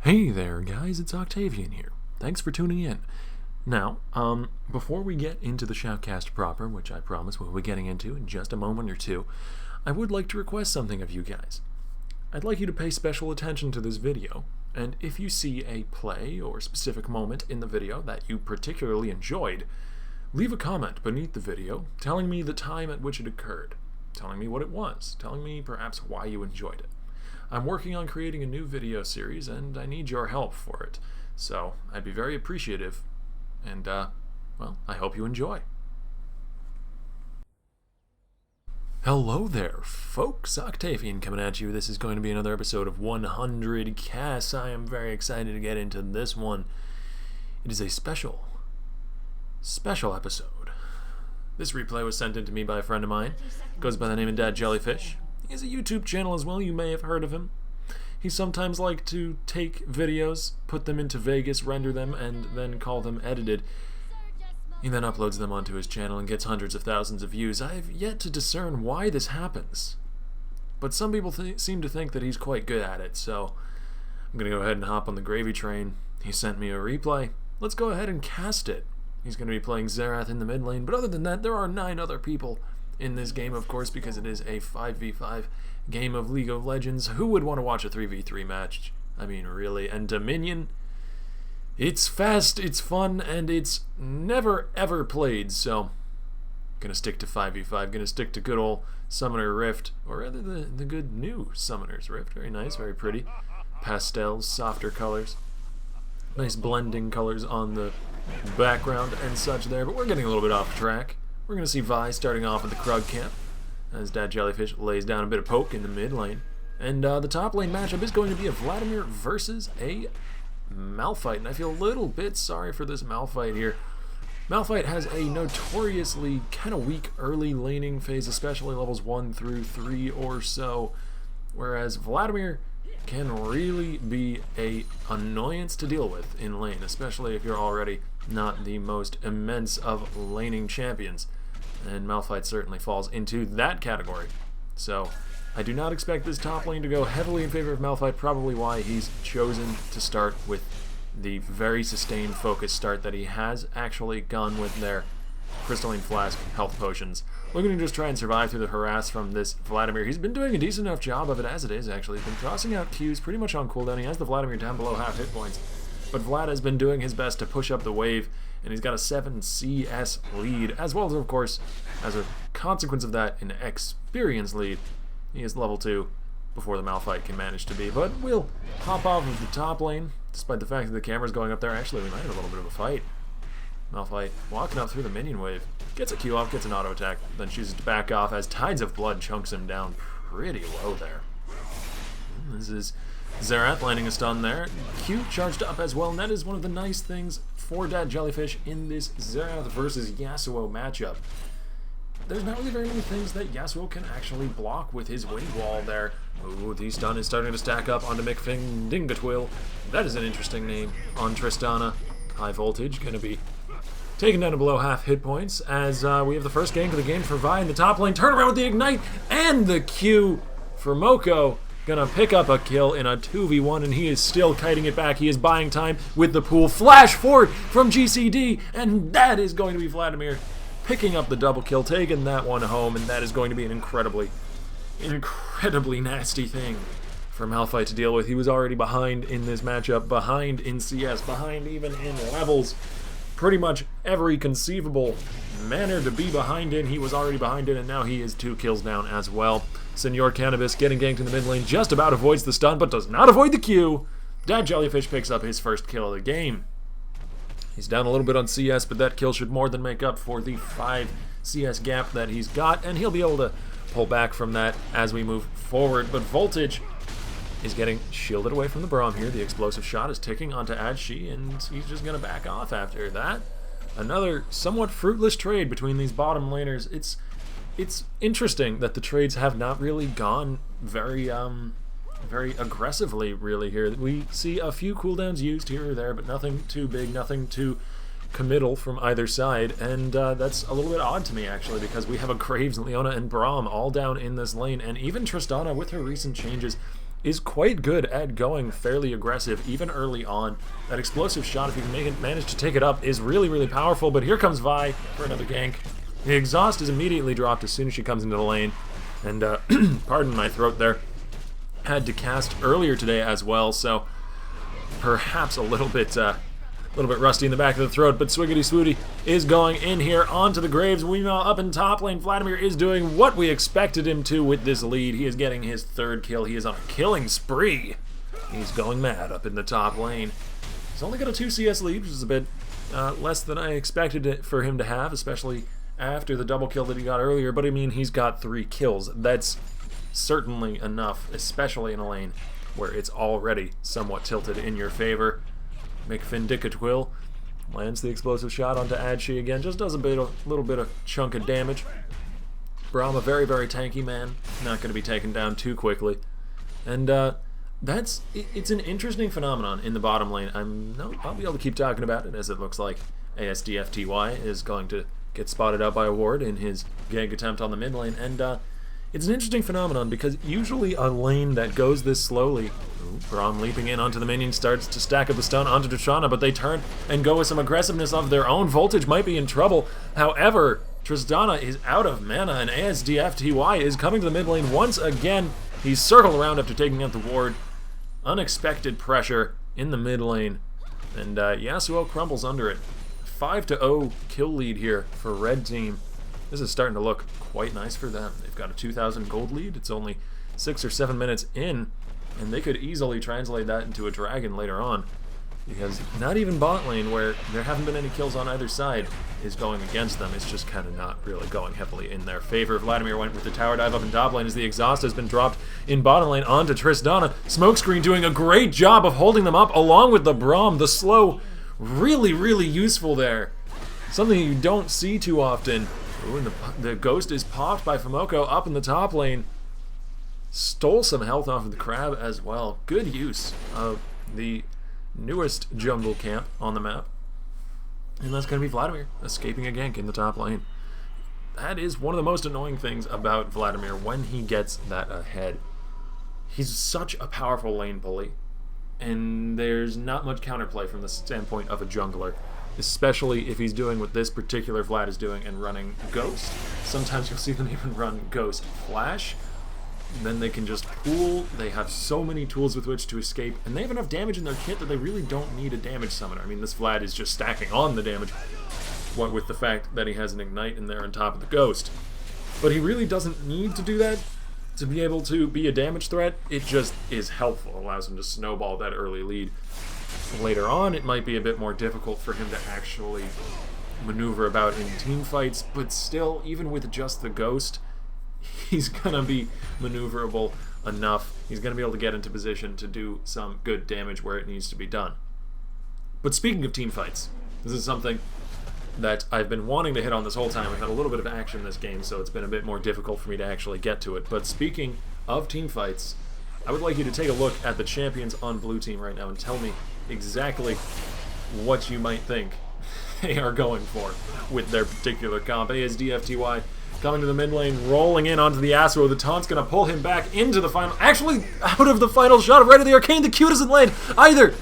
Hey there, guys, it's Octavian here. Thanks for tuning in. Now, before we get into the shoutcast proper, which I promise we'll be getting into in just a moment or two, I would like to request something of you guys. I'd like you to pay special attention to this video, and if you see a play or specific moment in the video that you particularly enjoyed, leave a comment beneath the video telling me the time at which it occurred, telling me what it was, telling me perhaps why you enjoyed it. I'm working on creating a new video series, and I need your help for it. So, I'd be very appreciative, and, well, I hope you enjoy. Hello there, folks. Octavian coming at you. This is going to be another episode of 100 Casts. I am very excited to get into this one. It is a special episode. This replay was sent in to me by a friend of mine. Goes by the name of DatJellyfish. He has a YouTube channel as well, you may have heard of him. He sometimes likes to take videos, put them into Vegas, render them, and then call them edited. He then uploads them onto his channel and gets hundreds of thousands of views. I have yet to discern why this happens. But some people seem to think that he's quite good at it, so I'm going to go ahead and hop on the gravy train. He sent me a replay. Let's go ahead and cast it. He's going to be playing Xerath in the mid lane, but other than that, there are 9 other people in this game, of course, because it is a 5v5 game of League of Legends. Who would want to watch a 3v3 match? I mean, really. And Dominion, it's fast, it's fun, and it's never ever played, so gonna stick to 5v5, gonna stick to good old Summoner Rift, or rather the good new Summoner's Rift. Very nice, very pretty. Pastels, softer colors. Nice blending colors on the background and such there, but we're getting a little bit off track. We're going to see Vi starting off at the Krug camp as DatJellyfish lays down a bit of poke in the mid lane. And the top lane matchup is going to be a Vladimir versus a Malphite. And I feel a little bit sorry for this Malphite here. Malphite has a notoriously kind of weak early laning phase, especially levels 1 through 3 or so. Whereas Vladimir can really be an annoyance to deal with in lane, especially if you're already not the most immense of laning champions. And Malphite certainly falls into that category. So I do not expect this top lane to go heavily in favor of Malphite, probably why he's chosen to start with the very sustained focus start that he has actually gone with their Crystalline Flask health potions. Looking to just try and survive through the harass from this Vladimir. He's been doing a decent enough job of it as it is, actually. He's been tossing out Qs pretty much on cooldown. He has the Vladimir down below half hit points. But Vlad has been doing his best to push up the wave, and he's got a 7 CS lead, as well as, of course, as a consequence of that, an experience lead. He is level 2 before the Malphite can manage to be. But we'll hop off of the top lane, despite the fact that the camera's going up there. Actually, we might have a little bit of a fight. Malphite walking up through the minion wave, gets a Q off, gets an auto attack, then chooses to back off as Tides of Blood chunks him down pretty low there. This is Xerath landing a stun there. Q charged up as well, and that is one of the nice things for DatJellyfish in this Xerath versus Yasuo matchup. There's not really very many things that Yasuo can actually block with his wind wall there. Ooh, the stun is starting to stack up onto McFingDingatwill. That is an interesting name on Tristana. High voltage, gonna be taken down to below half hit points as we have the first gank of the game for Vi in the top lane. Turn around with the ignite and the Q for Moko. Gonna pick up a kill in a 2v1, and he is still kiting it back. He is buying time with the pool. Flash forward from GCD, and that is going to be Vladimir picking up the double kill, taking that one home, and that is going to be an incredibly nasty thing for Malphite to deal with. He was already behind in this matchup, behind in CS, behind even in levels. Pretty much every conceivable manner to be behind in, he was already behind in, and now he is 2 kills down as well. Senor Cannabis getting ganked in the mid lane, just about avoids the stun, but does not avoid the Q. DatJellyfish picks up his first kill of the game. He's down a little bit on CS, but that kill should more than make up for the 5 CS gap that he's got, and he'll be able to pull back from that as we move forward. But Voltage is getting shielded away from the Braum here. The explosive shot is ticking onto Adshi, and he's just going to back off after that. Another somewhat fruitless trade between these bottom laners. It's interesting that the trades have not really gone very aggressively, really, here. We see a few cooldowns used here or there, but nothing too big, nothing too committal from either side, and that's a little bit odd to me, actually, because we have a Graves, Leona, and Braum all down in this lane, and even Tristana, with her recent changes, is quite good at going fairly aggressive, even early on. That explosive shot, if you can manage to take it up, is really, really powerful. But here comes Vi for another gank. The exhaust is immediately dropped as soon as she comes into the lane. And, pardon my throat there. Had to cast earlier today as well, so perhaps a little bit rusty in the back of the throat, but Swiggity Swooty is going in here onto the Graves. Meanwhile, up in top lane, Vladimir is doing what we expected him to with this lead. He is getting his 3rd kill. He is on a killing spree. He's going mad up in the top lane. He's only got a 2 CS lead, which is a bit less than I expected it for him to have, especially after the double kill that he got earlier, but I mean, he's got 3 kills. That's certainly enough, especially in a lane where it's already somewhat tilted in your favor. McFindicatwill lands the explosive shot onto Adshi again, just does a little bit of chunk of damage. Braum, a very, very tanky man, not going to be taken down too quickly. And it's an interesting phenomenon in the bottom lane. I'll be able to keep talking about it, as it looks like ASDFTY is going to get spotted out by a ward in his gank attempt on the mid lane, and it's an interesting phenomenon because usually a lane that goes this slowly, Braum leaping in onto the minion, starts to stack up the stun onto Tristana, but they turn and go with some aggressiveness of their own. Voltage might be in trouble. However, Tristana is out of mana, and ASDFTY is coming to the mid lane once again. He's circled around after taking out the ward. Unexpected pressure in the mid lane, and Yasuo crumbles under it. 5-0 kill lead here for red team. This is starting to look quite nice for them. They've got a 2,000 gold lead. It's only 6 or 7 minutes in, and they could easily translate that into a dragon later on, because not even bot lane, where there haven't been any kills on either side, is going against them. It's just kind of not really going heavily in their favor. Vladimir went with the tower dive up in top lane as the exhaust has been dropped in bottom lane onto Tristana. Smokescreen doing a great job of holding them up, along with the Braum. The slow, really, really useful there. Something you don't see too often. Ooh, and the ghost is popped by Fumoko up in the top lane. Stole some health off of the crab as well. Good use of the newest jungle camp on the map. And that's going to be Vladimir escaping a gank in the top lane. That is one of the most annoying things about Vladimir when he gets that ahead. He's such a powerful lane bully, and there's not much counterplay from the standpoint of a jungler, especially if he's doing what this particular Vlad is doing and running Ghost. Sometimes you'll see them even run Ghost Flash. Then they can just pool. They have so many tools with which to escape, and they have enough damage in their kit that they really don't need a damage summoner. I mean, this Vlad is just stacking on the damage, what with the fact that he has an Ignite in there on top of the Ghost. But he really doesn't need to do that to be able to be a damage threat. It just is helpful, allows him to snowball that early lead. Later on, it might be a bit more difficult for him to actually maneuver about in team fights, but still, even with just the Ghost, he's gonna be maneuverable enough. He's gonna be able to get into position to do some good damage where it needs to be done. But speaking of team fights, this is something that I've been wanting to hit on this whole time. We've had a little bit of action in this game, so it's been a bit more difficult for me to actually get to it. But speaking of team fights, I would like you to take a look at the champions on blue team right now and tell me exactly what you might think they are going for with their particular comp. ASDFTY coming to the mid lane, rolling in onto the Yasuo. The taunt's going to pull him back into the final... Actually, out of the final shot of Right of the Arcane, the Q doesn't land either.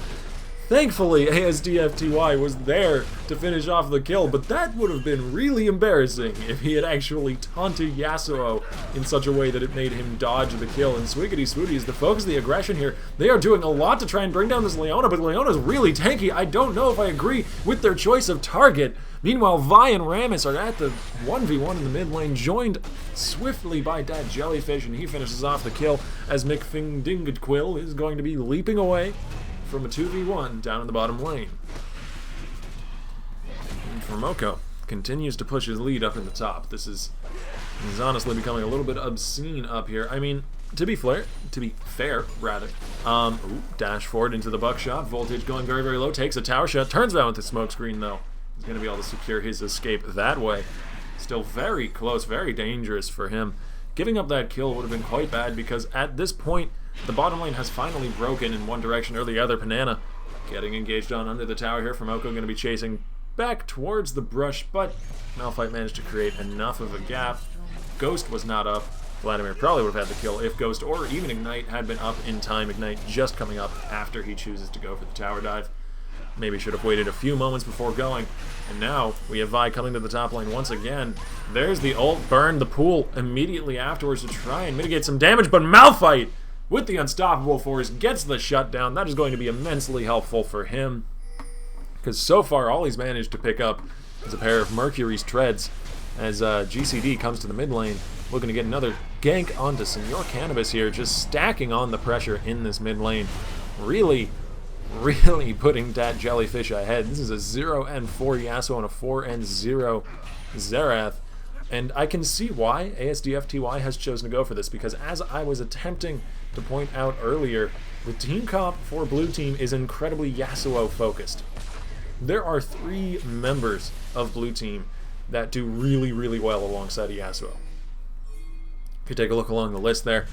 Thankfully, ASDFTY was there to finish off the kill, but that would have been really embarrassing if he had actually taunted Yasuo in such a way that it made him dodge the kill. And Swiggity Swooty is the focus of the aggression here. They are doing a lot to try and bring down this Leona, but Leona's really tanky. I don't know if I agree with their choice of target. Meanwhile, Vi and Rammus are at the 1v1 in the mid lane, joined swiftly by DatJellyfish, and he finishes off the kill as McFindingadquill is going to be leaping away from a 2v1 down in the bottom lane. And Fumoko continues to push his lead up in the top. This is honestly becoming a little bit obscene up here. I mean, to be fair, dash forward into the buckshot. Voltage going very, very low. Takes a tower shot. Turns around with the smoke screen, though. He's going to be able to secure his escape that way. Still very close, very dangerous for him. Giving up that kill would have been quite bad because at this point, the bottom lane has finally broken in one direction or the other. Panana getting engaged on under the tower here. Fumoko going to be chasing back towards the brush, but Malphite managed to create enough of a gap. Ghost was not up. Vladimir probably would have had the kill if Ghost or even Ignite had been up in time. Ignite just coming up after he chooses to go for the tower dive. Maybe should have waited a few moments before going. And now we have Vi coming to the top lane once again. There's the ult burn, the pool immediately afterwards to try and mitigate some damage, but Malphite with the unstoppable force gets the shutdown. That is going to be immensely helpful for him, because so far all he's managed to pick up is a pair of Mercury's treads as GCD comes to the mid lane, looking to get another gank onto Senor Cannabis here, just stacking on the pressure in this mid lane. Really putting DatJellyfish ahead. This is a 0-4 Yasuo and a 4-0 Xerath. And I can see why ASDFTY has chosen to go for this, because as I was attempting to point out earlier, the team comp for Blue Team is incredibly Yasuo focused. There are 3 members of Blue Team that do really well alongside Yasuo. If you take a look along the list there,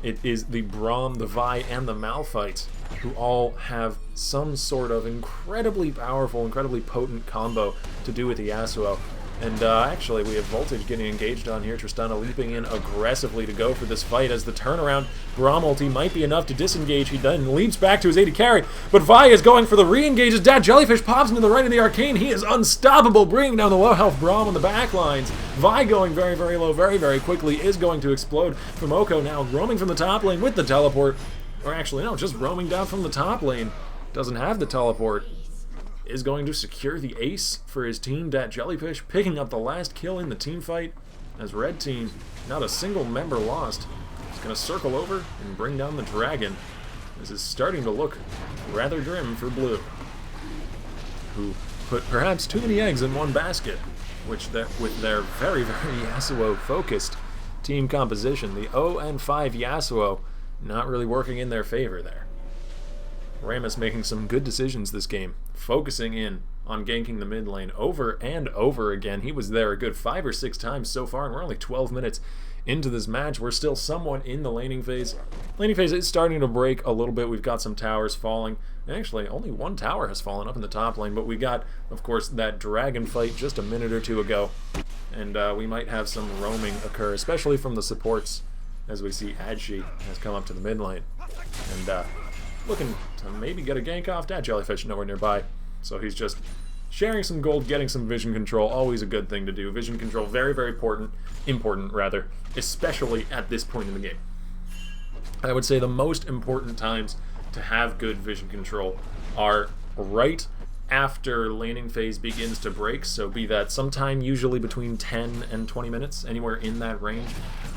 it is the Braum, the Vi, and the Malphite, who all have some sort of incredibly powerful, incredibly potent combo to do with the Yasuo. And actually, we have Voltage getting engaged on here. Tristana leaping in aggressively to go for this fight as the turnaround Braum ulti might be enough to disengage. He then leaps back to his AD carry, but Vi is going for the re-engage as DatJellyfish pops into the right of the arcane. He is unstoppable, bringing down the low-health Braum on the back lines. Vi going very low, very quickly, is going to explode. Fumoko now roaming from the top lane with the teleport. Or actually, no, just roaming down from the top lane. Doesn't have the teleport. Is going to secure the ace for his team. DatJellyfish picking up the last kill in the team fight as Red Team, not a single member lost. He's going to circle over and bring down the dragon. This is starting to look rather grim for Blue, who put perhaps too many eggs in one basket, which with their very Yasuo-focused team composition, the 0-5 Yasuo not really working in their favor there. Rammus making some good decisions this game, focusing in on ganking the mid lane over and over again. He was there a good 5 or 6 times so far, and we're only 12 minutes into this match. We're still somewhat in the laning phase. Laning phase is starting to break a little bit. We've got some towers falling. Actually, only 1 tower has fallen up in the top lane, but we got, of course, that dragon fight just a minute or 2 ago, and we might have some roaming occur, especially from the supports, as we see Adshi has come up to the mid lane. And looking to maybe get a gank off. DatJellyfish nowhere nearby, so he's just sharing some gold, getting some vision control. Always a good thing to do. Vision control, very important rather, especially at this point in the game. I would say the most important times to have good vision control are right after laning phase begins to break, so be that sometime usually between 10 and 20 minutes, anywhere in that range,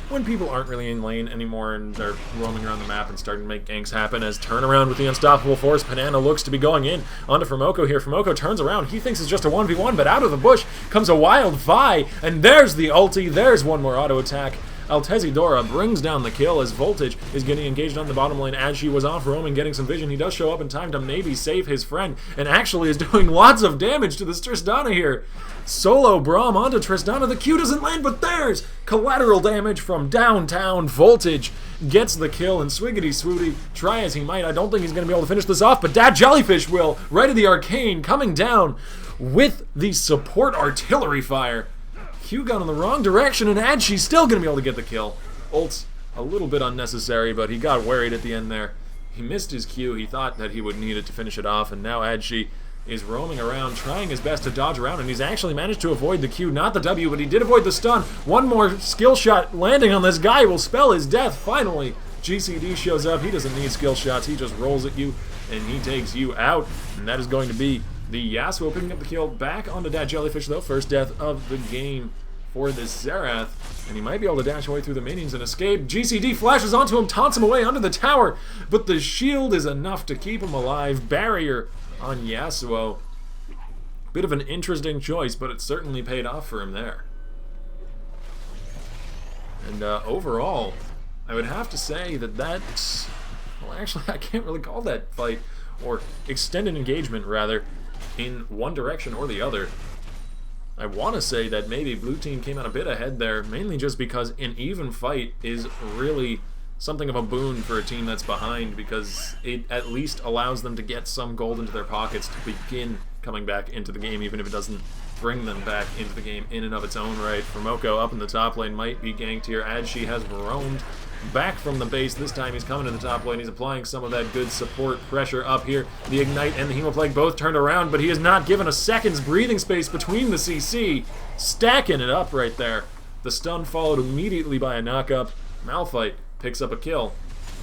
when people aren't really in lane anymore and they're roaming around the map and starting to make ganks happen. As turnaround with the unstoppable force, Panana looks to be going in onto Fumoko here. Fumoko turns around, he thinks it's just a 1v1, but out of the bush comes a wild Vi, and there's the ulti, there's one more auto attack. Altezidora brings down the kill as Voltage is getting engaged on the bottom lane as she was off roaming, getting some vision. He does show up in time to maybe save his friend, and actually is doing lots of damage to this Tristana here. Solo Braum onto Tristana. The Q doesn't land, but there's collateral damage from downtown. Voltage gets the kill, and Swiggity Swooty, try as he might, I don't think he's going to be able to finish this off, but DatJellyfish will. Right of the arcane, coming down with the support artillery fire. Q got in the wrong direction, and Adshi's still going to be able to get the kill. Ult's a little bit unnecessary, but he got worried at the end there. He missed his Q. He thought that he would need it to finish it off, and now Adshi is roaming around, trying his best to dodge around, and he's actually managed to avoid the Q, not the W, but he did avoid the stun. One more skill shot landing on this guy will spell his death. Finally, GCD shows up. He doesn't need skill shots. He just rolls at you, and he takes you out, and that is going to be the Yasuo picking up the kill. Back onto DatJellyfish, though. First death of the game for this Xerath, and he might be able to dash away through the minions and escape. GCD flashes onto him, taunts him away under the tower, but the shield is enough to keep him alive. Barrier on Yasuo. Bit of an interesting choice, but it certainly paid off for him there. And overall, I would have to say that well, actually, I can't really call that fight, or extended engagement, rather, in one direction or the other. I want to say that maybe Blue Team came out a bit ahead there, mainly just because an even fight is really something of a boon for a team that's behind, because it at least allows them to get some gold into their pockets to begin coming back into the game, even if it doesn't bring them back into the game in and of its own right. Moko up in the top lane might be ganked here as she has roamed back from the base. This time he's coming to the top lane. He's applying some of that good support pressure up here. The Ignite and the Hemoplague both turned around, but he has not given a second's breathing space between the CC. Stacking it up right there. The stun followed immediately by a knock-up. Malphite picks up a kill.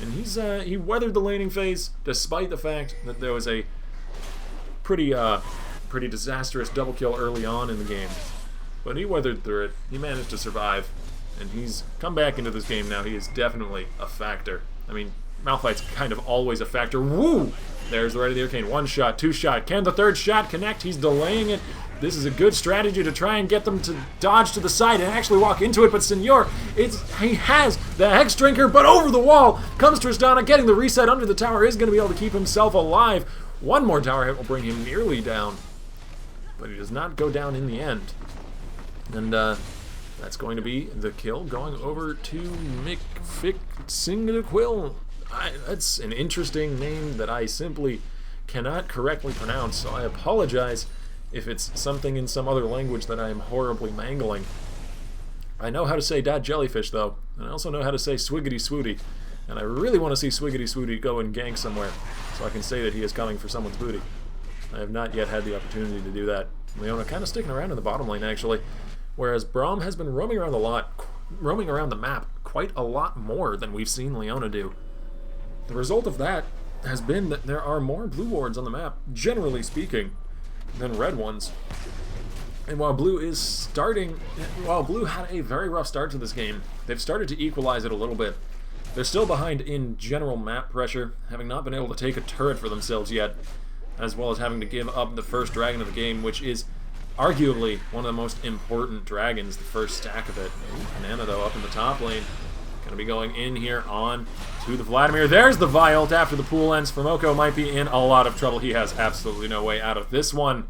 And he weathered the laning phase, despite the fact that there was a pretty disastrous double kill early on in the game. But he weathered through it. He managed to survive. And he's come back into this game now. He is definitely a factor. I mean, Malphite's kind of always a factor. Woo! There's the Rite of the Arcane. One shot, two shot. Can the third shot connect? He's delaying it. This is a good strategy to try and get them to dodge to the side and actually walk into it. But Senor, he has the Hex Drinker, but over the wall comes Tristana. Getting the reset under the tower is going to be able to keep himself alive. One more tower hit will bring him nearly down. But he does not go down in the end. And, that's going to be the kill going over to McFick. That's an interesting name that I simply cannot correctly pronounce, so I apologize if it's something in some other language that I am horribly mangling. I know how to say DatJellyfish, though, and I also know how to say Swiggity Swooty, and I really want to see Swiggity Swooty go and gank somewhere, so I can say that he is coming for someone's booty. I have not yet had the opportunity to do that. Leona kind of sticking around in the bottom lane, actually. Whereas Braum has been roaming around the map quite a lot more than we've seen Leona do. The result of that has been that there are more blue wards on the map, generally speaking, than red ones. And while Blue had a very rough start to this game, they've started to equalize it a little bit. They're still behind in general map pressure, having not been able to take a turret for themselves yet, as well as having to give up the first dragon of the game, which is arguably one of the most important dragons, the first stack of it. Banana, though, up in the top lane. Going to be going in here on to the Vladimir. There's the Vi ult after the pool ends. Moko might be in a lot of trouble. He has absolutely no way out of this one.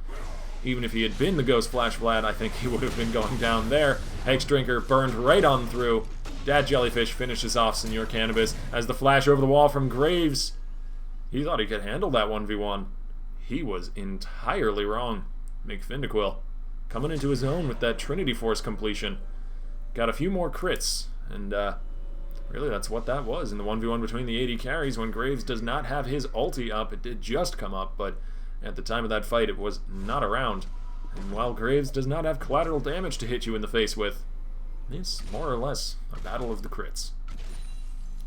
Even if he had been the Ghost Flash Vlad, I think he would have been going down there. Hex Drinker burned right on through. DatJellyfish finishes off Senor Cannabis as the flash over the wall from Graves. He thought he could handle that 1v1. He was entirely wrong. McFindaquil coming into his own with that Trinity Force completion. Got a few more crits, and really that's what that was in the 1v1 between the AD carries when Graves does not have his ulti up. It did just come up, but at the time of that fight it was not around. And while Graves does not have collateral damage to hit you in the face with, it's more or less a battle of the crits.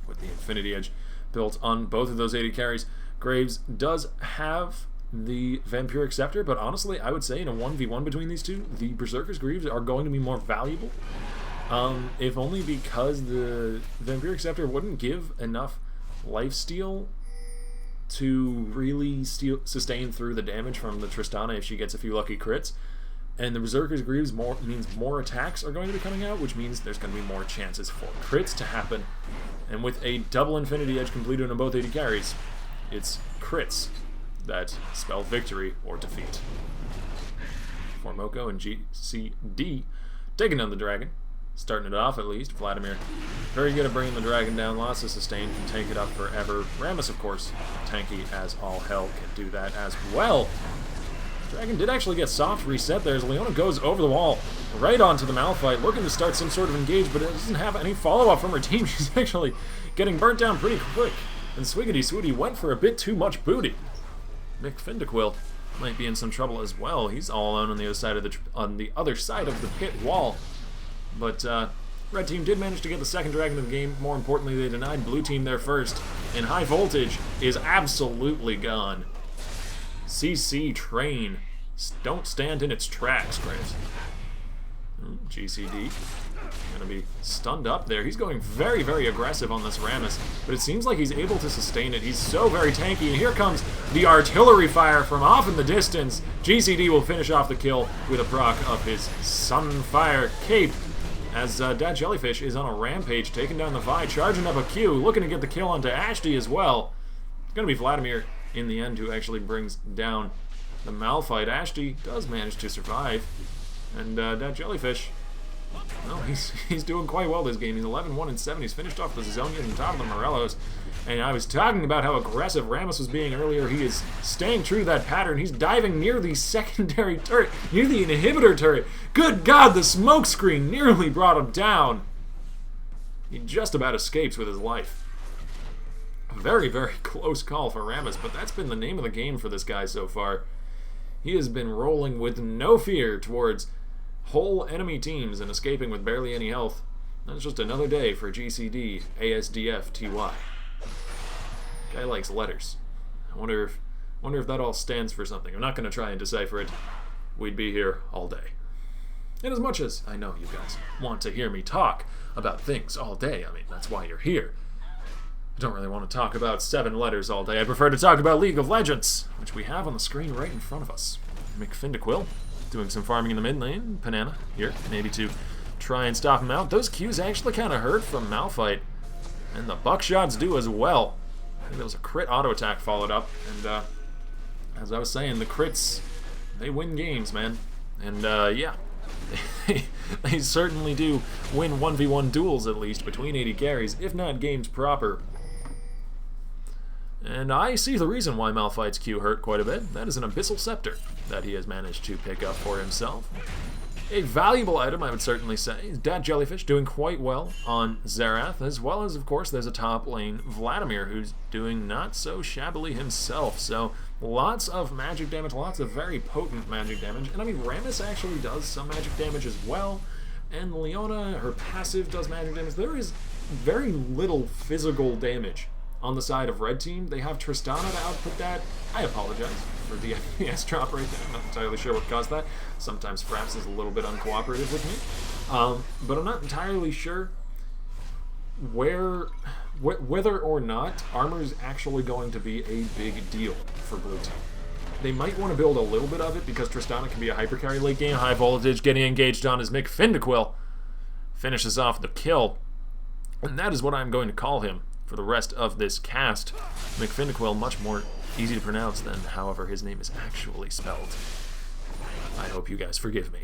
With the Infinity Edge built on both of those AD carries, Graves does have the Vampiric Scepter, but honestly, I would say in a 1v1 between these two, the Berserker's Greaves are going to be more valuable. If only because the Vampiric Scepter wouldn't give enough lifesteal to really sustain through the damage from the Tristana if she gets a few lucky crits. And the Berserker's Greaves means more attacks are going to be coming out, which means there's going to be more chances for crits to happen. And with a double Infinity Edge completed on both AD carries, it's crits that spell victory or defeat. Moko and GCD taking down the dragon. Starting it off at least. Vladimir very good at bringing the dragon down. Lots of sustain, can tank it up forever. Rammus, of course, tanky as all hell, can do that as well. Dragon did actually get soft reset there as Leona goes over the wall right onto the Malphite, looking to start some sort of engage, but it doesn't have any follow-up from her team. She's actually getting burnt down pretty quick. And Swiggity Swooty went for a bit too much booty. McFindaquil might be in some trouble as well. He's all alone on the other side of the pit wall. But red team did manage to get the second dragon of the game. More importantly, they denied blue team their first. And high voltage is absolutely gone. CC train. Don't stand in its tracks, Graves. GCD going to be stunned up there. He's going very, very aggressive on this Rammus, but it seems like he's able to sustain it. He's so very tanky, and here comes the artillery fire from off in the distance. GCD will finish off the kill with a proc of his Sunfire Cape, as DatJellyfish is on a rampage, taking down the Vi, charging up a Q, looking to get the kill onto Ashty as well. It's going to be Vladimir in the end who actually brings down the Malphite. Ashty does manage to survive, and DatJellyfish No, he's doing quite well this game. He's 11-1-7. He's finished off the Zonians on top of the Morellos. And I was talking about how aggressive Rammus was being earlier. He is staying true to that pattern. He's diving near the secondary turret, near the inhibitor turret. Good God, the smoke screen nearly brought him down. He just about escapes with his life. A very, very close call for Rammus, but that's been the name of the game for this guy so far. He has been rolling with no fear towards whole enemy teams and escaping with barely any health. That's just another day for GCD ASDF TY. Guy likes letters. I wonder if that all stands for something. I'm not going to try and decipher it. We'd be here all day. And as much as I know you guys want to hear me talk about things all day, I mean, that's why you're here. I don't really want to talk about 7 letters all day. I prefer to talk about League of Legends, which we have on the screen right in front of us. McFindaquill doing some farming in the mid lane. Panana here, maybe to try and stop him out. Those Qs actually kind of hurt from Malphite, and the buckshots do as well. I think there was a crit auto attack followed up, and as I was saying, the crits, they win games, man. And yeah, they certainly do win 1v1 duels at least between 80 carries, if not games proper. And I see the reason why Malphite's Q hurt quite a bit. That is an Abyssal Scepter that he has managed to pick up for himself. A valuable item, I would certainly say. DatJellyfish doing quite well on Xerath, as well as, of course, there's a top lane Vladimir who's doing not so shabbily himself. So lots of magic damage, lots of very potent magic damage. And I mean, Rammus actually does some magic damage as well. And Leona, her passive does magic damage. There is very little physical damage on the side of Red Team. They have Tristana to output that. I apologize for the FPS drop right there. I'm not entirely sure what caused that. Sometimes Fraps is a little bit uncooperative with me. But I'm not entirely sure whether or not armor is actually going to be a big deal for Blue Team. They might want to build a little bit of it because Tristana can be a hyper carry late game. High voltage getting engaged on as McFindaquill finishes off the kill. And that is what I'm going to call him for the rest of this cast. McFindaquill, much more easy to pronounce than however his name is actually spelled. I hope you guys forgive me.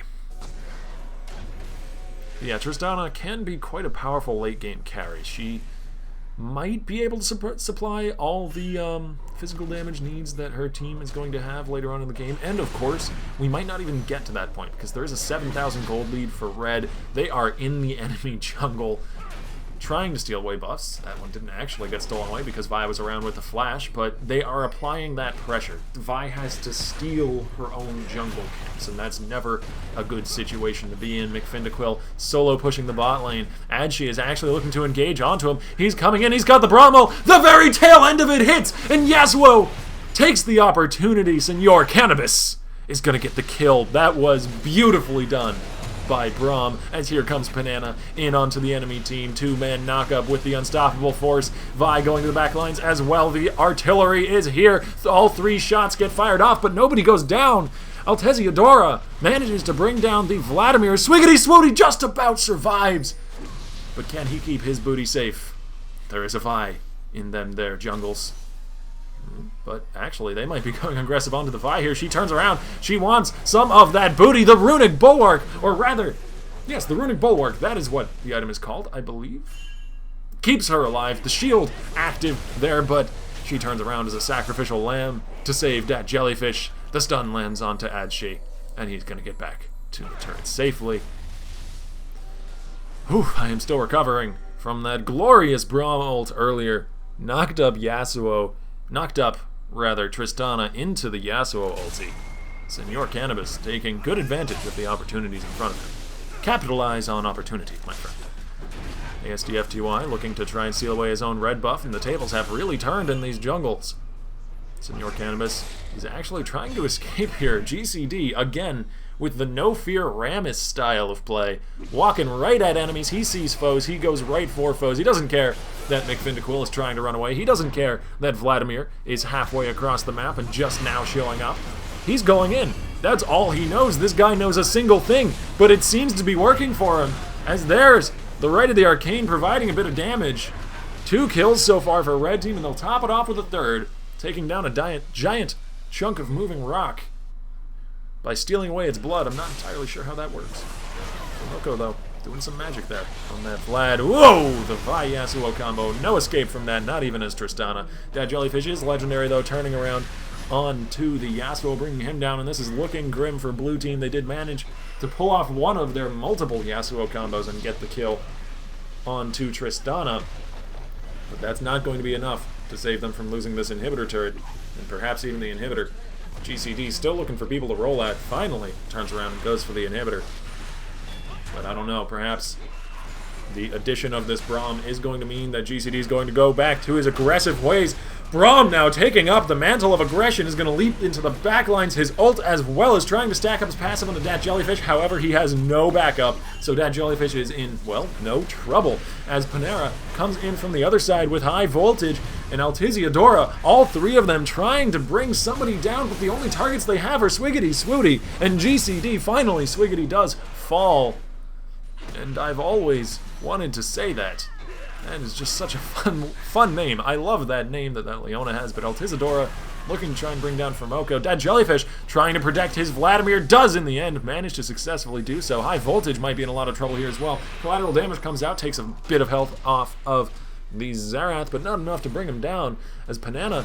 Yeah, Tristana can be quite a powerful late game carry. She might be able to supply all the physical damage needs that her team is going to have later on in the game. And of course, we might not even get to that point because there is a 7,000 gold lead for Red. They are in the enemy jungle trying to steal away buffs. That one didn't actually get stolen away because Vi was around with the flash, but they are applying that pressure. Vi has to steal her own jungle camps, and that's never a good situation to be in. McFindaquill solo pushing the bot lane. Adshi is actually looking to engage onto him. He's coming in, he's got the Brahmo, the very tail end of it hits, and Yasuo takes the opportunity. Senor Cannabis is gonna get the kill. That was beautifully done by Braum, as here comes Panana in onto the enemy team. 2-man knockup with the unstoppable force. Vi going to the back lines as well. The artillery is here. All 3 shots get fired off, but nobody goes down. Altesiodora manages to bring down the Vladimir. Swiggity Swooty just about survives. But can he keep his booty safe? There is a Vi in them there jungles. But actually, they might be going aggressive onto the Vi here. She turns around. She wants some of that booty. The Runic Bulwark, or rather, yes, the Runic Bulwark. That is what the item is called, I believe. Keeps her alive. The shield active there, but she turns around as a sacrificial lamb to save DatJellyfish. The stun lands onto Adshi, and he's going to get back to the turret safely. Whew, I am still recovering from that glorious Braum ult earlier. Knocked up Tristana into the Yasuo ulti. Senor Cannabis taking good advantage of the opportunities in front of him. Capitalize on opportunity, my friend. ASDFTY looking to try and seal away his own red buff, and the tables have really turned in these jungles. Senor Cannabis is actually trying to escape here. GCD, again, with the no-fear Rammus style of play. Walking right at enemies. He sees foes. He goes right for foes. He doesn't care that McFindaquill is trying to run away. He doesn't care that Vladimir is halfway across the map and just now showing up. He's going in. That's all he knows. This guy knows a single thing, but it seems to be working for him. As there's the Right of the Arcane providing a bit of damage. 2 kills so far for Red Team, and they'll top it off with a 3rd, taking down a giant chunk of moving rock by stealing away its blood. I'm not entirely sure how that works. Loco, though, Doing some magic there on that Vlad. Whoa! The Vi Yasuo combo. No escape from that, not even as Tristana. DatJellyfish is legendary, though, turning around onto the Yasuo, bringing him down, and this is looking grim for blue team. They did manage to pull off one of their multiple Yasuo combos and get the kill onto Tristana, but that's not going to be enough to save them from losing this inhibitor turret, and perhaps even the inhibitor. GCD still looking for people to roll at, finally turns around and goes for the inhibitor. But I don't know, perhaps the addition of this Braum is going to mean that GCD is going to go back to his aggressive ways. Braum now taking up the mantle of aggression, is going to leap into the backlines, his ult, as well as trying to stack up his passive on the DatJellyfish. However, he has no backup, so DatJellyfish is in, well, no trouble, as Panera comes in from the other side with high voltage, and Altiziadora, all three of them trying to bring somebody down, but the only targets they have are Swiggity Swooty, and GCD, finally, Swiggity does fall. And I've always wanted to say that. That is just such a fun name. I love that name that Leona has, but Altiziadora looking to try and bring down Formoco. DatJellyfish trying to protect his Vladimir, does in the end manage to successfully do so. High voltage might be in a lot of trouble here as well. Collateral damage comes out, takes a bit of health off of the Xerath, but not enough to bring him down as Panana...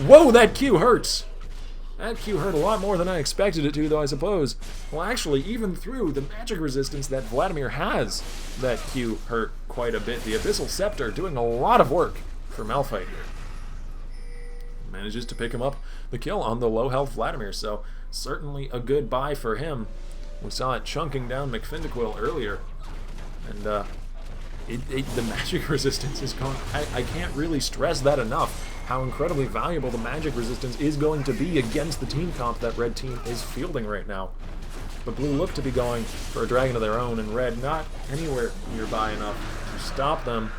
Whoa, that Q hurts! That Q hurt a lot more than I expected it to, though, I suppose. Well, actually, even through the magic resistance that Vladimir has, that Q hurt quite a bit. The Abyssal Scepter doing a lot of work for Malphite here. Manages to pick him up the kill on the low-health Vladimir, so certainly a good buy for him. We saw it chunking down McFindiquill earlier, and the magic resistance is going... I can't really stress that enough, how incredibly valuable the magic resistance is going to be against the team comp that red team is fielding right now. But blue look to be going for a dragon of their own, and red not anywhere nearby enough to stop them.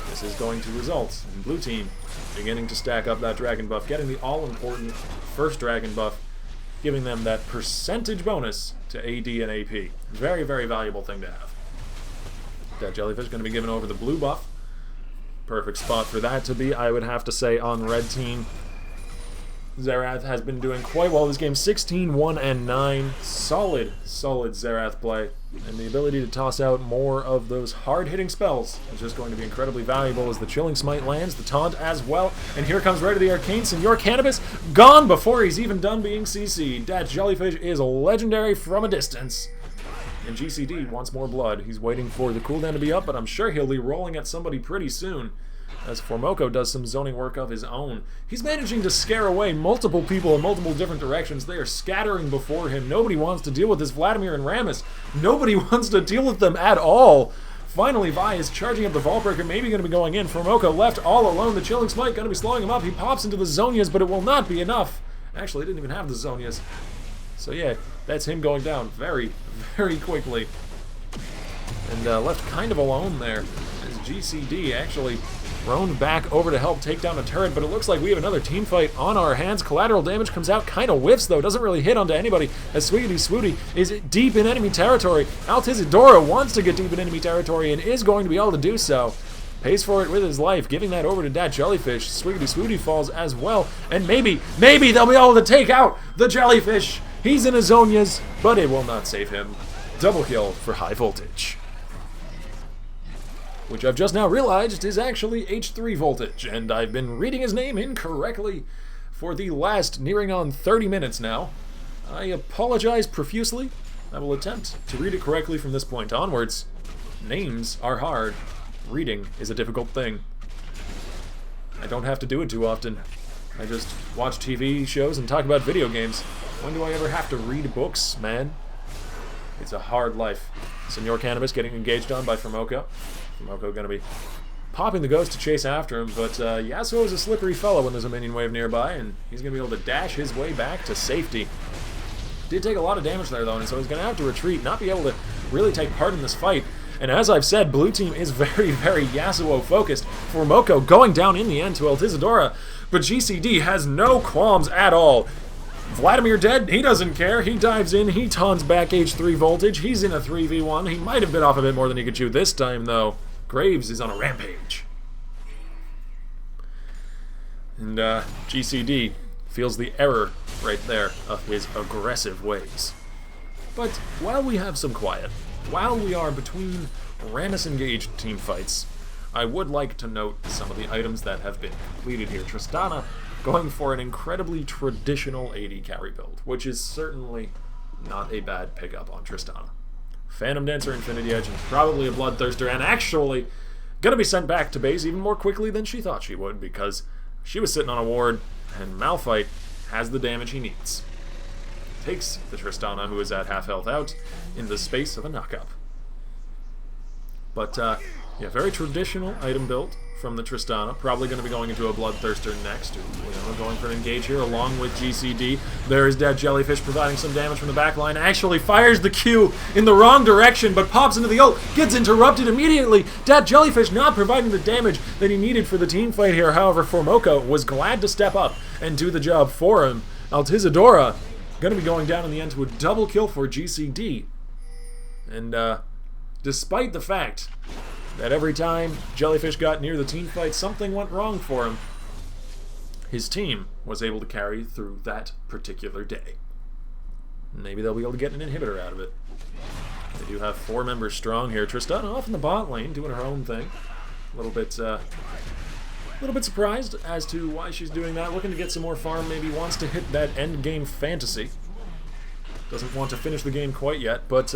This is going to result in blue team beginning to stack up that dragon buff, getting the all-important first dragon buff, giving them that percentage bonus to AD and AP. Very, very valuable thing to have. DatJellyfish going to be given over the blue buff. Perfect spot for that to be, I would have to say, on red team. Xerath has been doing quite well this game. 16, 1, and 9. Solid Xerath play. And the ability to toss out more of those hard-hitting spells is just going to be incredibly valuable as the Chilling Smite lands, the taunt as well. And here comes right to the Arcane Senor Cannabis, gone before he's even done being CC'd. DatJellyfish is legendary from a distance. And GCD wants more blood. He's waiting for the cooldown to be up, but I'm sure he'll be rolling at somebody pretty soon, as Formoco does some zoning work of his own. He's managing to scare away multiple people in multiple different directions. They are scattering before him. Nobody wants to deal with this Vladimir and Rammus. Nobody wants to deal with them at all. Finally, Vi is charging up the Vaultbreaker, maybe going to be going in. Formoco left all alone. The Chilling Smite going to be slowing him up. He pops into the Zonias, but it will not be enough. Actually, he didn't even have the Zonias. So yeah, that's him going down very, very quickly. And left kind of alone there, as GCD actually thrown back over to help take down a turret, but it looks like we have another team fight on our hands. Collateral damage comes out, kind of whiffs though, doesn't really hit onto anybody, as Swiggity Swooty is deep in enemy territory. Altiziadora wants to get deep in enemy territory and is going to be able to do so. Pays for it with his life, giving that over to DatJellyfish. Swiggity Swooty falls as well, and maybe they'll be able to take out the Jellyfish. He's in his Zonias, but it will not save him. Double kill for high voltage. Which I've just now realized is actually H3 voltage, and I've been reading his name incorrectly for the last nearing on 30 minutes now. I apologize profusely. I will attempt to read it correctly from this point onwards. Names are hard. Reading is a difficult thing. I don't have to do it too often. I just watch TV shows and talk about video games. When do I ever have to read books, man? It's a hard life. Senor Cannabis getting engaged on by Formoco. Formoco gonna be popping the ghost to chase after him, but Yasuo is a slippery fellow when there's a minion wave nearby, and he's gonna be able to dash his way back to safety. Did take a lot of damage there though, and so he's gonna have to retreat, not be able to really take part in this fight. And as I've said, blue team is very, very Yasuo focused. Formoco going down in the end to Altiziadora, but GCD has no qualms at all. Vladimir dead, he doesn't care. He dives in, he taunts back H3 voltage. He's in a 3v1. He might have bit off a bit more than he could chew this time, though. Graves is on a rampage. And GCD feels the error right there of his aggressive ways. But while we have some quiet, while we are between Rammus-engaged team fights, I would like to note some of the items that have been completed here. Tristana going for an incredibly traditional AD carry build, which is certainly not a bad pickup on Tristana. Phantom Dancer, Infinity Edge, and probably a Bloodthirster, and actually gonna be sent back to base even more quickly than she thought she would, because she was sitting on a ward, and Malphite has the damage he needs. Takes the Tristana, who is at half health, out in the space of a knockup. But, yeah, very traditional item build from the Tristana. Probably going to be going into a Bloodthirster next. Leona going for an engage here along with GCD. There is DatJellyfish providing some damage from the back line. Actually fires the Q in the wrong direction, but pops into the ult. Gets interrupted immediately. DatJellyfish not providing the damage that he needed for the team fight here. However, Formoka was glad to step up and do the job for him. Altizadora going to be going down in the end to a double kill for GCD. And, despite the fact that every time Jellyfish got near the team fight, something went wrong for him, his team was able to carry through that particular day. Maybe they'll be able to get an inhibitor out of it. They do have 4 members strong here. Tristana off in the bot lane, doing her own thing. A little bit surprised as to why she's doing that. Looking to get some more farm, maybe wants to hit that endgame fantasy. Doesn't want to finish the game quite yet, but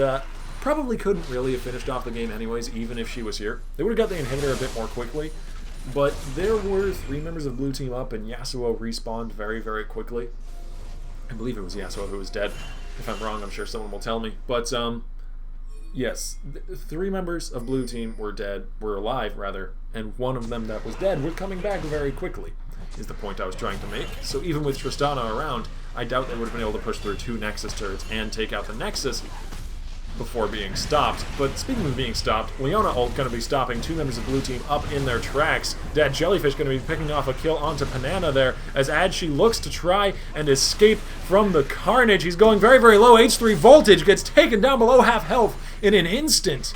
probably couldn't really have finished off the game anyways, even if she was here. They would have got the inhibitor a bit more quickly, but there were 3 members of blue team up, and Yasuo respawned very, very quickly. I believe it was Yasuo who was dead. If I'm wrong, I'm sure someone will tell me. But, yes, 3 members of blue team were alive, rather, and one of them that was dead was coming back very quickly, is the point I was trying to make. So even with Tristana around, I doubt they would have been able to push through 2 Nexus turrets and take out the Nexus before being stopped. But speaking of being stopped, Leona ult going to be stopping 2 members of blue team up in their tracks. DatJellyfish going to be picking off a kill onto Panana there, as she looks to try and escape from the carnage. He's going very, very low. H3 voltage gets taken down below half health in an instant.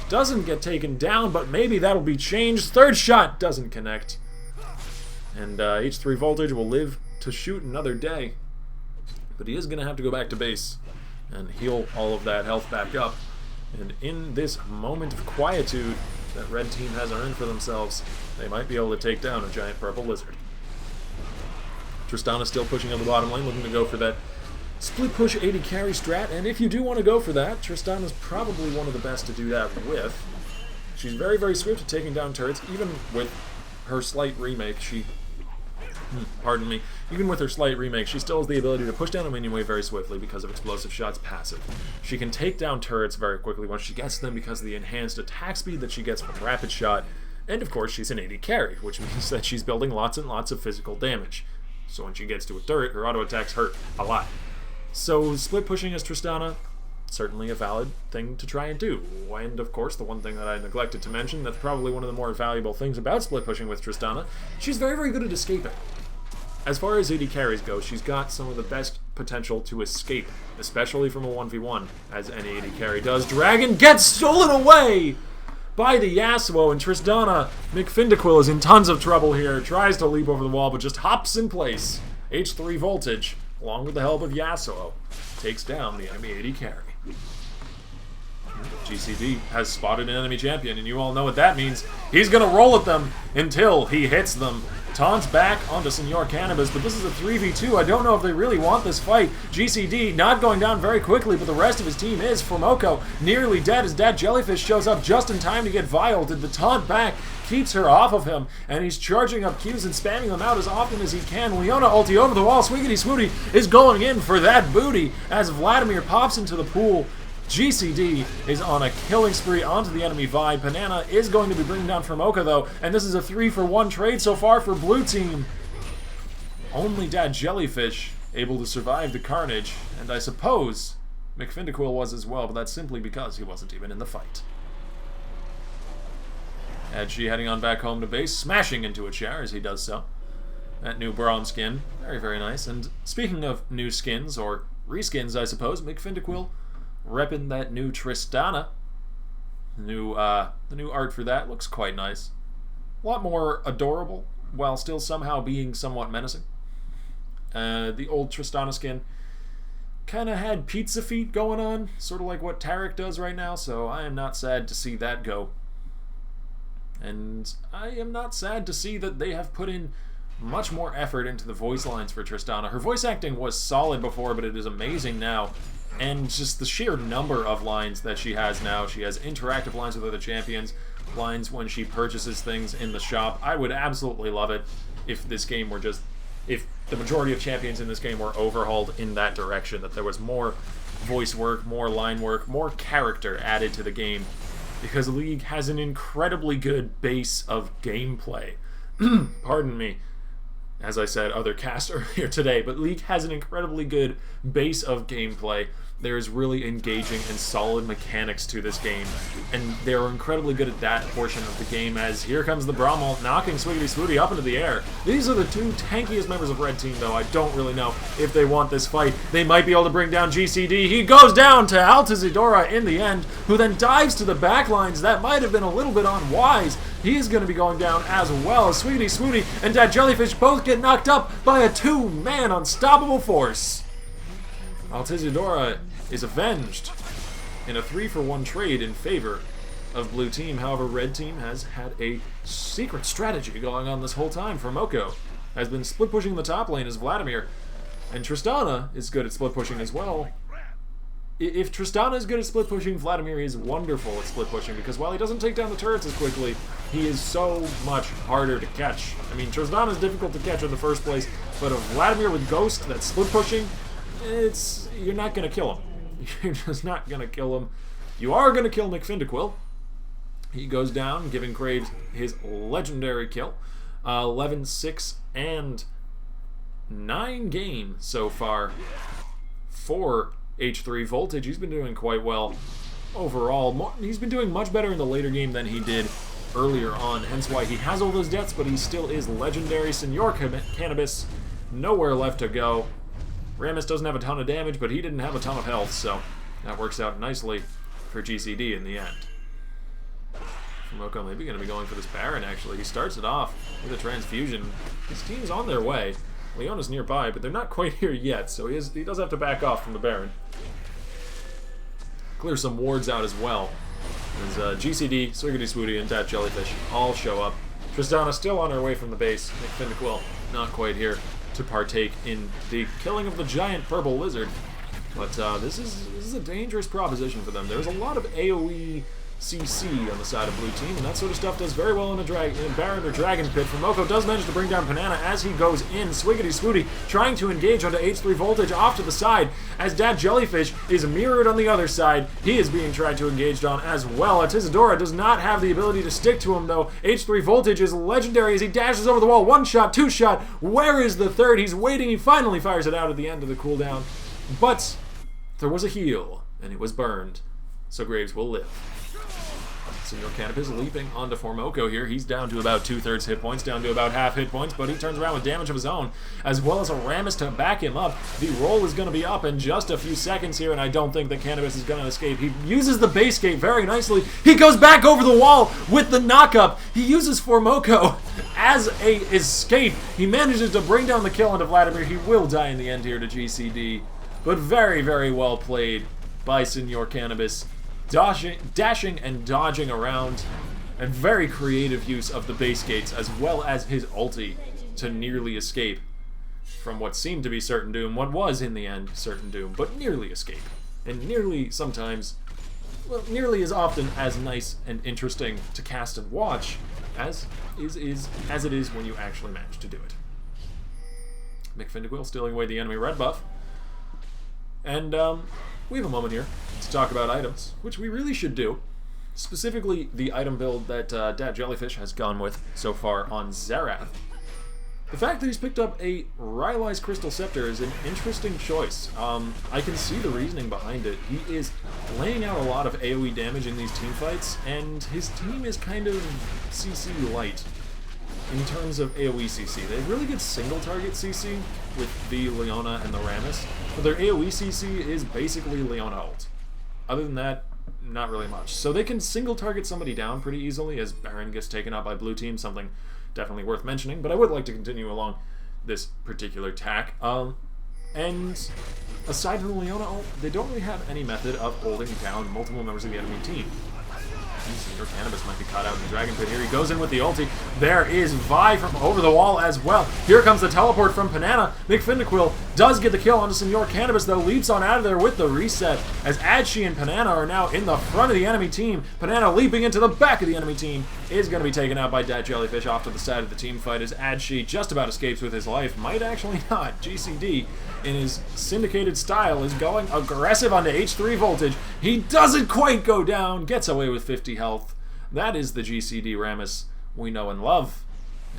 Doesn't get taken down, but maybe that'll be changed. Third shot doesn't connect. And H3 voltage will live to shoot another day. But he is going to have to go back to base and heal all of that health back up. And in this moment of quietude that red team has earned for themselves, they might be able to take down a giant purple lizard. Tristana still pushing on the bottom lane, looking to go for that split push 80 carry strat, and if you do want to go for that, Tristana's probably one of the best to do that with. She's very, very swift at taking down turrets, even with her slight remake. Even with her slight remake, she still has the ability to push down a minion wave very swiftly because of Explosive Shot's passive. She can take down turrets very quickly once she gets them because of the enhanced attack speed that she gets from Rapid Shot, and of course she's an AD carry, which means that she's building lots and lots of physical damage. So when she gets to a turret, her auto attacks hurt a lot. So split pushing as Tristana, certainly a valid thing to try and do. And of course, the one thing that I neglected to mention, that's probably one of the more valuable things about split pushing with Tristana, she's very, very good at escaping. As far as AD carries go, she's got some of the best potential to escape, especially from a 1v1, as any AD carry does. Dragon gets stolen away by the Yasuo, and Tristana McFindaquill is in tons of trouble here. Tries to leap over the wall, but just hops in place. H3 voltage, along with the help of Yasuo, takes down the enemy AD carry. GCD has spotted an enemy champion, and you all know what that means. He's going to roll at them until he hits them. Taunts back onto Senor Cannabis, but this is a 3v2. I don't know if they really want this fight. GCD not going down very quickly, but the rest of his team is. Formoka nearly dead as DatJellyfish shows up just in time to get violed. The taunt back keeps her off of him, and he's charging up Qs and spamming them out as often as he can. Leona ulti over the wall. Swiggity Swooty is going in for that booty as Vladimir pops into the pool. GCD is on a killing spree onto the enemy Vi. Panana is going to be bringing down Formoka though, and this is a 3-for-1 trade so far for blue team. Only DatJellyfish able to survive the carnage, and I suppose McFindaquill was as well, but that's simply because he wasn't even in the fight. Edgy heading on back home to base, smashing into a chair as he does so. That new Braum skin, very, very nice. And speaking of new skins, or reskins I suppose, McFindaquill repping that new Tristana. The new art for that looks quite nice. A lot more adorable, while still somehow being somewhat menacing. The old Tristana skin kind of had pizza feet going on, sort of like what Tarek does right now, so I am not sad to see that go. And I am not sad to see that they have put in much more effort into the voice lines for Tristana. Her voice acting was solid before, but it is amazing now. And just the sheer number of lines that she has now. She has interactive lines with other champions, lines when she purchases things in the shop. I would absolutely love it if this game were just... if the majority of champions in this game were overhauled in that direction, that there was more voice work, more line work, more character added to the game, because League has an incredibly good base of gameplay. Pardon me, as I said other cast earlier today, but League has an incredibly good base of gameplay. There is really engaging and solid mechanics to this game, and they're incredibly good at that portion of the game, as here comes the Bramwell knocking Swiggity Swooty up into the air. These are the two tankiest members of Red Team, though. I don't really know if they want this fight. They might be able to bring down GCD. He goes down to Altizidora in the end, who then dives to the back lines. That might have been a little bit unwise. He is going to be going down as well. Swiggity Swooty and DatJellyfish both get knocked up by a two-man unstoppable force. Altizidora is avenged in a 3-for-1 trade in favor of Blue Team. However, Red Team has had a secret strategy going on this whole time. Moko has been split pushing the top lane as Vladimir, and Tristana is good at split pushing as well. If Tristana is good at split pushing, Vladimir is wonderful at split pushing, because while he doesn't take down the turrets as quickly, he is so much harder to catch. I mean, Tristana is difficult to catch in the first place, but a Vladimir with Ghost that's split pushing, you're not going to kill him. You're just not going to kill him. You are going to kill McFindiquill. He goes down, giving Graves his legendary kill. 11, 6, and 9 game so far for H3 Voltage. He's been doing quite well overall. He's been doing much better in the later game than he did earlier on, hence why he has all those deaths, but he still is legendary. Senor Cannabis, nowhere left to go. Rammus doesn't have a ton of damage, but he didn't have a ton of health, so that works out nicely for GCD in the end. Moko maybe going to be going for this Baron, actually. He starts it off with a transfusion. His team's on their way. Leona's nearby, but they're not quite here yet, so he does have to back off from the Baron. Clear some wards out as well, as GCD, Swiggity Swooty, and DatJellyfish all show up. Tristana still on her way from the base. McFindiquill not quite here to partake in the killing of the giant purple lizard. But this is a dangerous proposition for them. There's a lot of AoE CC on the side of Blue Team, and that sort of stuff does very well in a Baron or Dragon Pit. Moko does manage to bring down Panana as he goes in. Swiggity Swooty trying to engage onto H3 Voltage off to the side, as DatJellyfish is mirrored on the other side. He is being tried to engage on as well. Altizidora does not have the ability to stick to him, though. H3 Voltage is legendary as he dashes over the wall. 1 shot, 2 shot. Where is the third? He's waiting. He finally fires it out at the end of the cooldown. But there was a heal, and it was burned, so Graves will live. Senor Cannabis leaping onto Moko here. He's down to about 2/3 hit points, down to about half hit points, but he turns around with damage of his own, as well as a Rammus to back him up. The roll is going to be up in just a few seconds here, and I don't think that Cannabis is going to escape. He uses the base gate very nicely. He goes back over the wall with the knockup. He uses Moko as a escape. He manages to bring down the kill onto Vladimir. He will die in the end here to GCD, but very, very well played by Senor Cannabis. Dashing and dodging around, and very creative use of the base gates as well as his ulti to nearly escape from what seemed to be certain doom, what was in the end certain doom, but nearly escape. And nearly sometimes, well, nearly as often as nice and interesting to cast and watch as it is when you actually manage to do it. McFindiquill stealing away the enemy red buff. And we have a moment here to talk about items, which we really should do. Specifically, the item build that DatJellyfish has gone with so far on Xerath. The fact that he's picked up a Rylai's Crystal Scepter is an interesting choice. I can see the reasoning behind it. He is laying out a lot of AoE damage in these team fights, and his team is kind of CC light in terms of AoE CC. They have really good single target CC with the Leona and the Rammus, but their AoE CC is basically Leona ult. Other than that, not really much. So they can single target somebody down pretty easily as Baron gets taken out by Blue Team, something definitely worth mentioning, but I would like to continue along this particular tack. And aside from the Leona ult, they don't really have any method of holding down multiple members of the enemy team. Your Cannabis might be caught out in the Dragon Pit here. He goes in with the ulti. There is Vi from over the wall as well. Here comes the teleport from Panana. McFindaquill does get the kill onto Senor Cannabis, though leaps on out of there with the reset, as Adshi and Panana are now in the front of the enemy team. Panana leaping into the back of the enemy team is going to be taken out by DatJellyfish off to the side of the team fight, as Adshi just about escapes with his life. Might actually not. GCD, in his syndicated style, is going aggressive onto H3 Voltage. He doesn't quite go down. Gets away with 50 health. That is the GCD Rammus we know and love,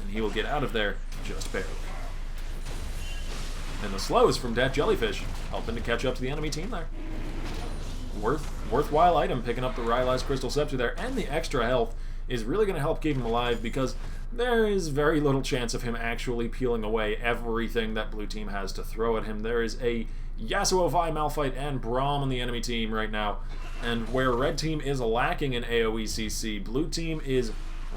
and he will get out of there just barely. And the slows from DatJellyfish, helping to catch up to the enemy team there. Worthwhile item, picking up the Rylai's Crystal Scepter there, and the extra health is really going to help keep him alive, because there is very little chance of him actually peeling away everything that blue team has to throw at him. There is a Yasuo, Vi, Malphite, and Braum on the enemy team right now. And where red team is lacking in AoE CC, blue team is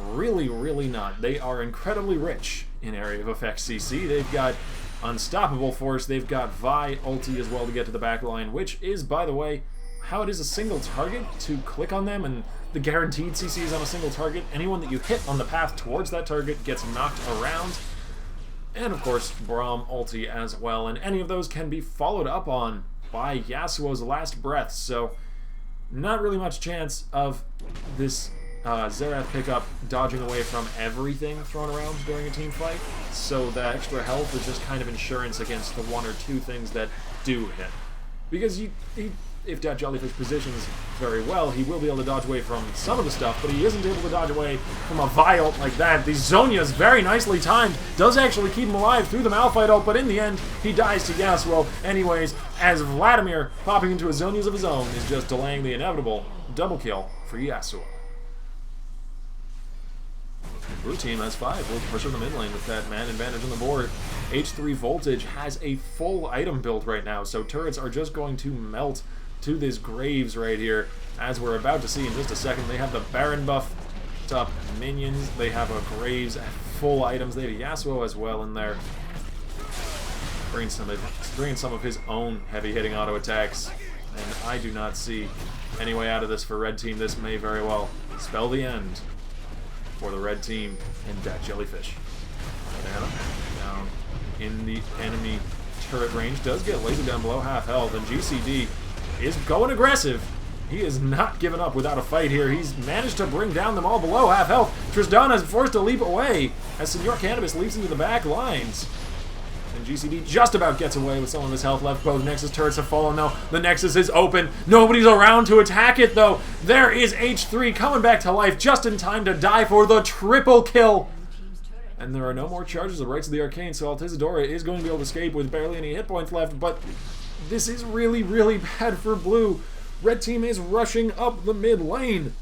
really, really not. They are incredibly rich in area of effect CC. They've got Unstoppable Force, they've got Vi ulti as well to get to the back line, which is, by the way, how it is a single target to click on them, and the guaranteed CC is on a single target. Anyone that you hit on the path towards that target gets knocked around. And of course, Braum ulti as well, and any of those can be followed up on by Yasuo's last breath, so not really much chance of this Xerath pickup dodging away from everything thrown around during a team fight, so that extra health is just kind of insurance against the one or two things that do hit. Because if DatJellyfish positions very well, he will be able to dodge away from some of the stuff, but he isn't able to dodge away from a Vi ult like that. The Zhonya's very nicely timed, does actually keep him alive through the Malphite ult, but in the end, he dies to Yasuo anyways, as Vladimir, popping into a Zhonya's of his own, is just delaying the inevitable double kill for Yasuo. Blue team has 5. We'll push on the mid lane with that man advantage on the board. H3 Voltage has a full item build right now, so turrets are just going to melt to this Graves right here, as we're about to see in just a second. They have the Baron buff up minions, they have a Graves at full items, they have a Yasuo as well in there. Bringing some of his own heavy-hitting auto attacks, and I do not see any way out of this for red team. This may very well spell the end for the red team and DatJellyfish. Banana down in the enemy turret range, does get lasered down below half health, and GCD is going aggressive. He is not giving up without a fight here. He's managed to bring down them all below half health. Tristana is forced to leap away as Senor Cannabis leaps into the back lines. And GCD just about gets away with some of his health left. Both Nexus turrets have fallen though. The Nexus is open. Nobody's around to attack it though. There is H3 coming back to life just in time to die for the triple kill. And there are no more charges of Rites of the Arcane, so Altizadora is going to be able to escape with barely any hit points left, but this is really, really bad for blue. Red team is rushing up the mid lane.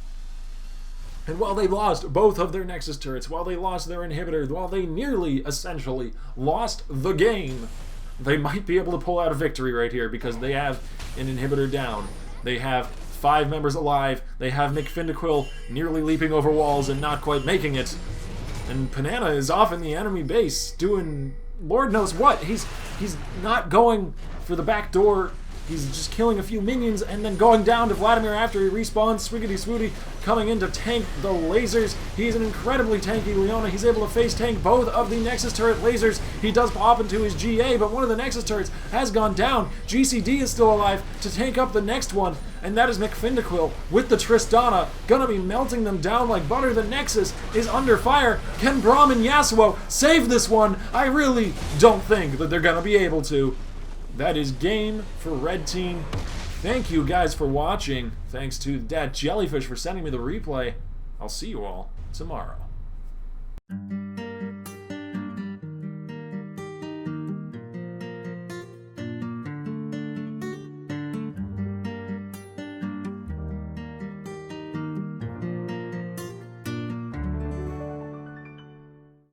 And while they lost both of their Nexus turrets, while they lost their inhibitor, while they nearly, essentially, lost the game, they might be able to pull out a victory right here, because they have an inhibitor down. They have 5 members alive. They have McFindaquill nearly leaping over walls and not quite making it. And Panana is off in the enemy base doing Lord knows what. He's not going for the back door. He's just killing a few minions and then going down to Vladimir after he respawns. Swiggity Swooty coming in to tank the lasers. He's an incredibly tanky Leona. He's able to face tank both of the Nexus turret lasers. He does pop into his GA, but one of the Nexus turrets has gone down. GCD is still alive to tank up the next one, and that is McFindaquill with the Tristana. Gonna be melting them down like butter. The Nexus is under fire. Can Braum and Yasuo save this one? I really don't think that they're gonna be able to. That is game for red team. Thank you guys for watching. Thanks to DatJellyfish for sending me the replay. I'll see you all tomorrow.